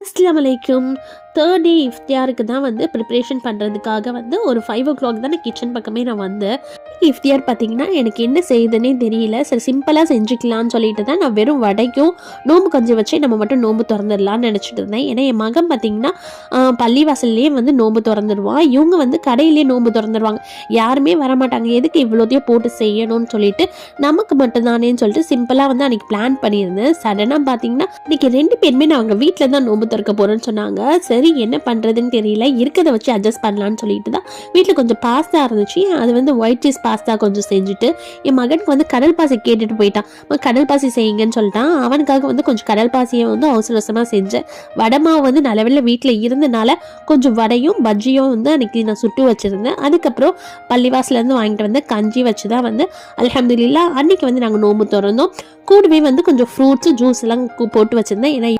அஸ்ஸலாமு அலைக்கும். Third day இஃப்தியாருக்கு தான் வந்து ப்ரிப்ரேஷன் பண்ணுறதுக்காக வந்து ஒரு 5 o'clock தான் கிச்சன் பக்கமே நான் வந்தேன். இஃப்தியார் பார்த்திங்கன்னா எனக்கு என்ன செய்யுதுன்னே தெரியல. சரி சிம்பிளாக செஞ்சுக்கலான்னு சொல்லிட்டு தான் நான் வெறும் வடைக்கும் நோம்பு கஞ்சி வச்சு நம்ம மட்டும் நோம்பு திறந்துடலான்னு நினச்சிட்டு இருந்தேன். ஏன்னா என் மகன் பார்த்திங்கன்னா பள்ளிவாசல்லையே வந்து நோம்பு திறந்துடுவான். இவங்க வந்து கடையிலேயே நோம்பு திறந்துடுவாங்க. யாருமே வரமாட்டாங்க, எதுக்கு இவ்வளோத்தையும் போட்டு செய்யணும்னு சொல்லிட்டு நமக்கு மட்டும்தானேன்னு சொல்லிட்டு சிம்பிளாக வந்து அன்றைக்கி பிளான் பண்ணியிருந்தேன். சடனாக பார்த்திங்கன்னா இன்றைக்கி 2 பேருமே நான் அவங்க வீட்டில் தான் நோம்பு திறக்க போகிறேன்னு சொன்னாங்க. சரி என்ன பண்ணுறதுன்னு தெரியல, இருக்கிறத வச்சு அட்ஜஸ்ட் பண்ணலான்னு சொல்லிட்டு தான் வீட்டில் கொஞ்சம் பாஸ்தா இருந்துச்சு. அது வந்து ஒயிட் சீஸ் பாஸ்தா கொஞ்சம் செஞ்சுட்டு என் மகனுக்கு வந்து கடல் பாசி கேட்டுட்டு போயிட்டான். கடல் பாசி செய்யுங்கன்னு சொல்லிட்டான். அவனுக்காக வந்து கொஞ்சம் கடல் பாசியை வந்து அவசர அவசரமாக செஞ்சேன். வடமாவு வந்து நல்ல வீட்டில் இருந்தனால கொஞ்சம் வடையும் பஜ்ஜியும் வந்து அன்றைக்கி நான் சுட்டு வச்சுருந்தேன். அதுக்கப்புறம் பள்ளிவாசலேருந்து வாங்கிட்டு வந்து கஞ்சி வச்சு தான் வந்து அல்ஹம்துலில்லாஹ் அன்றைக்கி வந்து நாங்கள் நோம்பு திறந்தோம். கூடவே வந்து கொஞ்சம் ஃப்ரூட்ஸு ஜூஸ் எல்லாம் போட்டு வச்சுருந்தேன். ஏன்னா